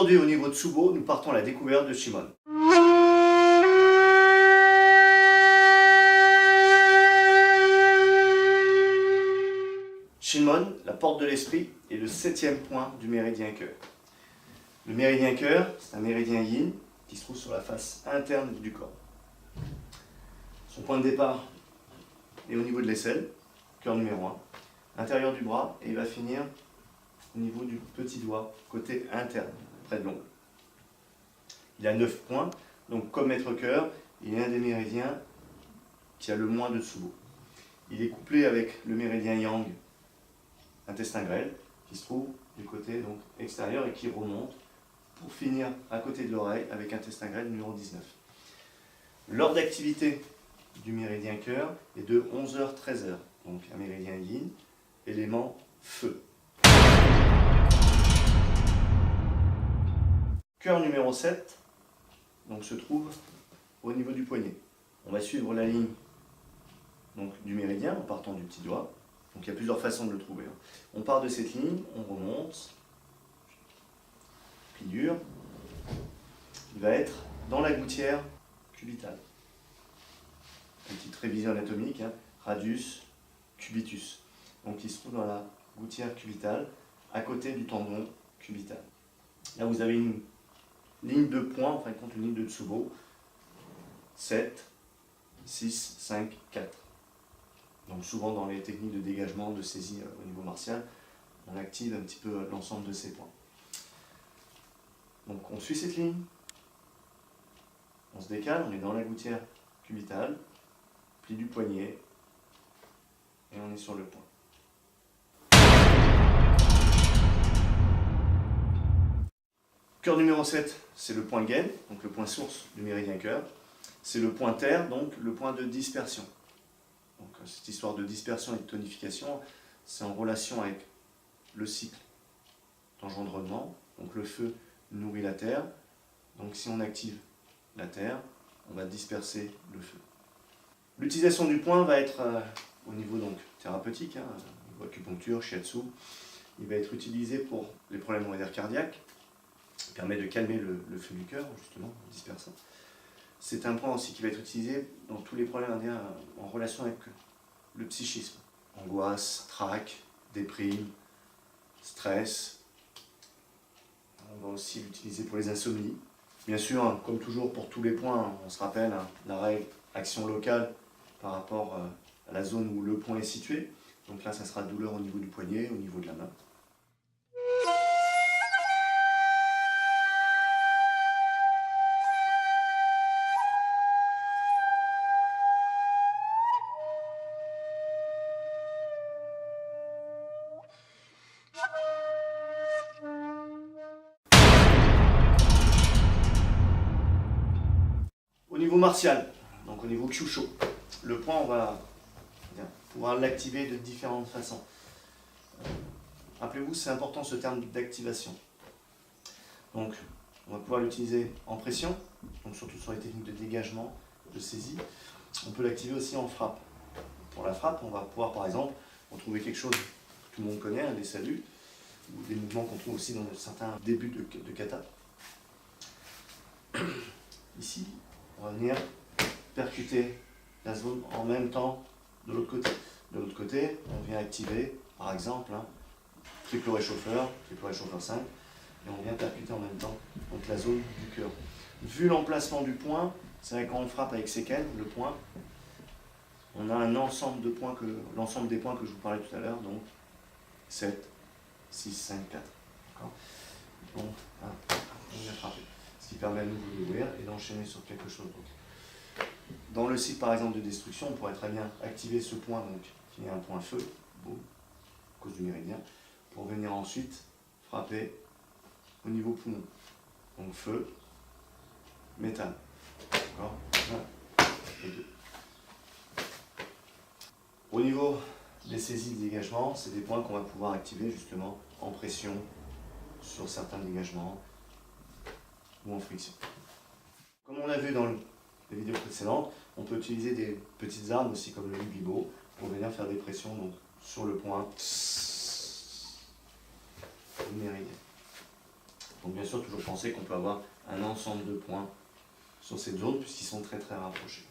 Aujourd'hui, au niveau de Tsubo, nous partons à la découverte de Shimon. Shimon, la porte de l'esprit, est le 7e point du méridien cœur. Le méridien cœur, c'est un méridien yin qui se trouve sur la face interne du corps. Son point de départ est au niveau de l'aisselle, cœur numéro 1, intérieur du bras, et il va finir au niveau du petit doigt, côté interne, près de l'ongle. Il a 9 points, donc comme maître cœur, il est un des méridiens qui a le moins de Tsubo. Il est couplé avec le méridien yang, intestin grêle, qui se trouve du côté donc, extérieur et qui remonte pour finir à côté de l'oreille avec intestin grêle numéro 19. L'heure d'activité du méridien cœur est de 11h 13h, donc un méridien yin, élément feu. Cœur numéro 7 donc, se trouve au niveau du poignet. On va suivre la ligne donc, du méridien en partant du petit doigt. Donc il y a plusieurs façons de le trouver. On part de cette ligne, on remonte, pli dur. Il va être dans la gouttière cubitale. Une petite révision anatomique, radius cubitus. Donc il se trouve dans la gouttière cubitale, à côté du tendon cubital. Là vous avez une ligne de points, en fin de compte une ligne de Tsubo. 7, 6, 5, 4. Donc souvent dans les techniques de dégagement, de saisie au niveau martial, on active un petit peu l'ensemble de ces points. Donc on suit cette ligne, on se décale, on est dans la gouttière cubitale, pli du poignet, et on est sur le point. Cœur numéro 7, c'est le point gaine, donc le point source du méridien cœur. C'est le point terre, donc le point de dispersion. Donc, cette histoire de dispersion et de tonification, c'est en relation avec le cycle d'engendrement. Donc le feu nourrit la terre. Donc si on active la terre, on va disperser le feu. L'utilisation du point va être au niveau donc, thérapeutique, au niveau acupuncture, shiatsu. Il va être utilisé pour les problèmes on va dire, cardiaques. Il permet de calmer le feu du cœur, justement, en dispersant. C'est un point aussi qui va être utilisé dans tous les problèmes en relation avec le psychisme. Angoisse, trac, déprime, stress. On va aussi l'utiliser pour les insomnies. Bien sûr, comme toujours pour tous les points, on se rappelle la règle action locale par rapport à la zone où le point est situé. Donc là, ça sera douleur au niveau du poignet, au niveau de la main. Au niveau martial, donc au niveau Kyusho, le point, on va pouvoir l'activer de différentes façons. Rappelez-vous, c'est important ce terme d'activation. Donc, on va pouvoir l'utiliser en pression, donc surtout sur les techniques de dégagement, de saisie. On peut l'activer aussi en frappe. Pour la frappe, on va pouvoir par exemple retrouver quelque chose que tout le monde connaît, des saluts, ou des mouvements qu'on trouve aussi dans certains débuts de kata. Ici, on va venir percuter la zone en même temps de l'autre côté. De l'autre côté, on vient activer, par exemple, triple réchauffeur 5, et on vient percuter en même temps donc, la zone du cœur. Vu l'emplacement du point, c'est vrai que quand on frappe avec séquelles, le point, on a un ensemble de points, l'ensemble des points que je vous parlais tout à l'heure, donc 7, 6, 5, 4. Donc, on vient frapper. Ce qui permet à nouveau d'ouvrir et d'enchaîner sur quelque chose d'autre. Dans le cycle par exemple de destruction, on pourrait très bien activer ce point donc, qui est un point feu, boum, à cause du méridien, pour venir ensuite frapper au niveau poumon. Donc feu, métal. D'accord ? 1 et 2. Au niveau des saisies de dégagement, c'est des points qu'on va pouvoir activer justement en pression sur certains dégagements ou en friction. Comme on l'a vu dans les vidéos précédentes, on peut utiliser des petites armes aussi comme le Bibo pour venir faire des pressions donc, sur le point du méridien. Donc bien sûr, toujours penser qu'on peut avoir un ensemble de points sur cette zone puisqu'ils sont très très rapprochés.